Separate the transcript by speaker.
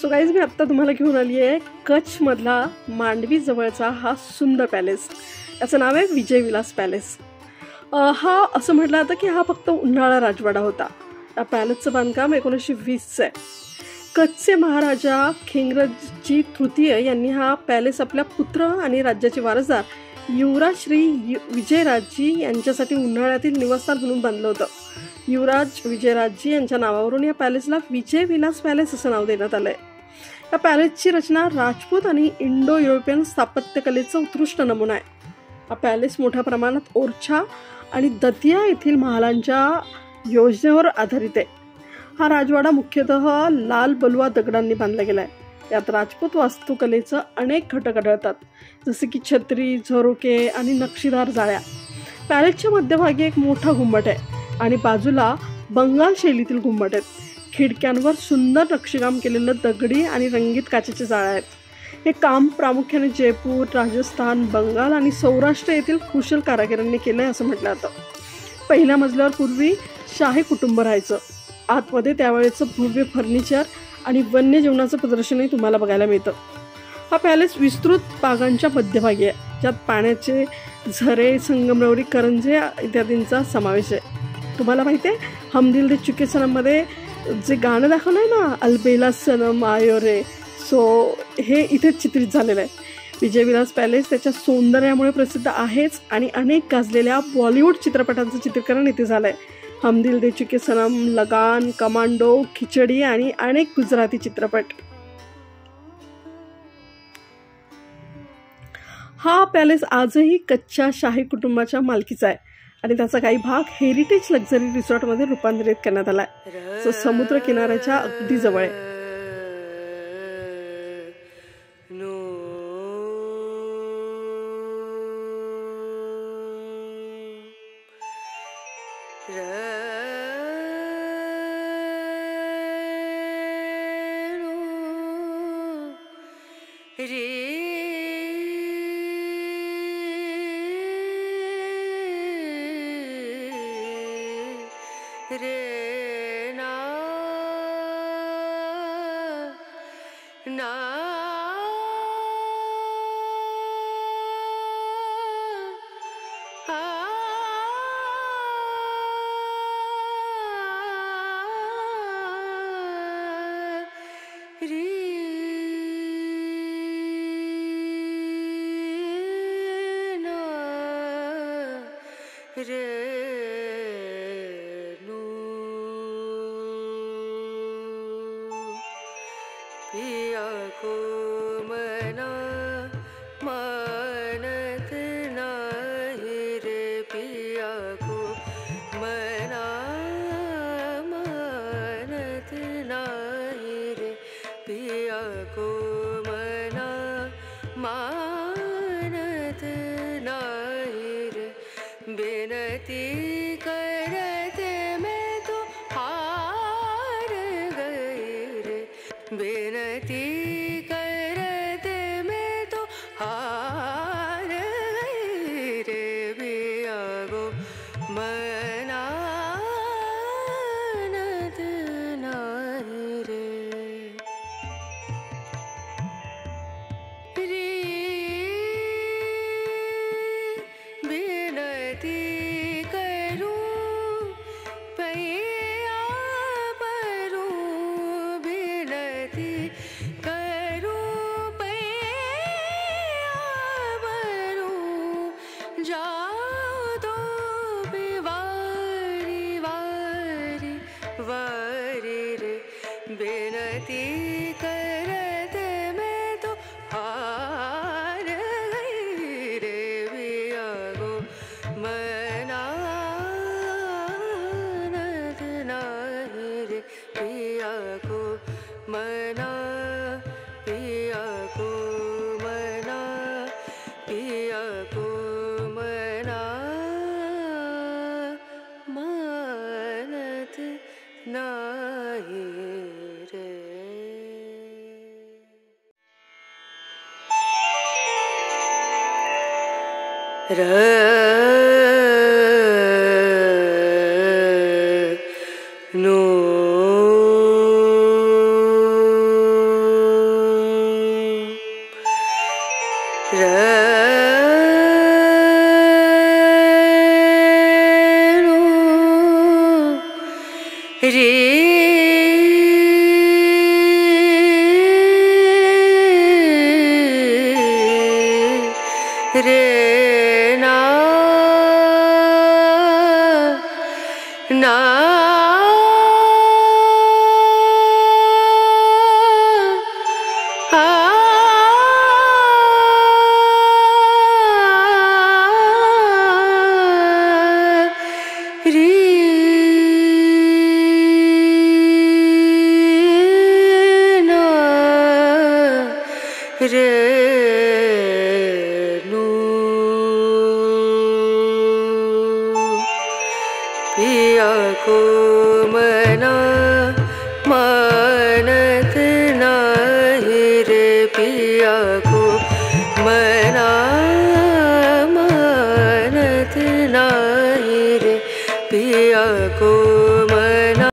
Speaker 1: So guys, मी आत्ता तुम्हाला घेऊन आली आहे कच्छमधला मांडवी जवळचा हा सुंदर पॅलेस. याचं नाव आहे विजय विलास पॅलेस. हा असं म्हटलं जातं की हा फक्त उन्हाळा राजवाडा होता. या पॅलेसचं बांधकाम 1920चं आहे. कच्छचे महाराजा खेंगरजी तृतीय यांनी हा पॅलेस आपल्या पुत्र आणि राज्याचे वारसदार युवराज श्री विजयराजजी यांच्यासाठी उन्हाळ्यातील निवासस्थान म्हणून बांधलं होतं. युवराज विजयराजजी यांच्या नावावरून या पॅलेसला विजय विलास पॅलेस असं नाव देण्यात आलं आहे. या पॅलेसची रचना राजपूत आणि इंडो युरोपियन स्थापत्यकलेचा उत्कृष्ट नमुना आहे. हा पॅलेस मोठ्या प्रमाणात ओरछा आणि दतिया येथील महालांच्या योजनेवर आधारित आहे. हा राजवाडा मुख्यतः लाल बलुआ दगडांनी बांधला गेला आहे. यात राजपूत वास्तुकलेचं अनेक घटक आढळतात, जसे की छत्री, झरोके आणि नक्षीदार जाळ्या. पॅलेसच्या मध्यभागी एक मोठा घुमट आहे आणि बाजूला बंगाल शैलीतील घुमट आहेत. खिडक्यांवर सुंदर नक्षीकाम केलेलं दगडी आणि रंगीत काचेचे जाळे आहेत. हे काम प्रामुख्याने जयपूर, राजस्थान, बंगाल आणि सौराष्ट्र येथील कुशल कारागिरांनी केलं आहे असं म्हटलं जातं. पहिल्या मजल्यावर पूर्वी शाही कुटुंब राहायचं. आतमध्ये त्यावेळेचं भव्य फर्निचर आणि वन्यजीवनाचं प्रदर्शनही तुम्हाला बघायला मिळतं. हा पॅलेस विस्तृत बागांच्या मध्यभागी आहे, ज्यात पाण्याचे झरे, संगमरवरी, करंजे इत्यादींचा समावेश आहे. तुम्हाला माहिती आहे, हम दिल दे चुके सनममध्ये जे गाणं दाखवलं आहे ना, अलबेला सनम आयो रे, सो हे इथेच चित्रित झालेलं आहे. विजय विलास पॅलेस त्याच्या सौंदर्यामुळे प्रसिद्ध आहेच आणि अनेक गाजलेल्या बॉलिवूड चित्रपटांचं चित्रीकरण इथे झालं आहे. हम दिल दे चुके सनम, लगान, कमांडो, खिचडी आणि अनेक गुजराती चित्रपट. हा पॅलेस आजही कच्छच्या शाही कुटुंबाच्या मालकीचा आहे आणि त्याचा काही भाग हेरिटेज लक्झरी रिसॉर्टमध्ये रूपांतरित करण्यात आला आहे, जो समुद्र किनाऱ्याच्या अगदी जवळ आहे.
Speaker 2: रे ना ना रे ना रे पिया को मना मानत नाही रे, पिया को मना मानत नाही रे, पिया को मना मानत नाही रे. बेनती करते मैं तो हार गई रे, बेनती करते मैं तो हार गई रे, पिया को मना नाही रे. बेनती करूं पैया परूं, बेनती करूं पैया परूं, जाओ तो वारी वारी वारी रे. बेनती करते मैं तो हार गई रे, पिया को मना नहीं रे, पिया को मना, पिया को मना, पिया को मना मानत नाही रे. नो ना ना री ना रे नू पिया को मना मानत नाही रे पिया को मना मानत नाही रे पिया को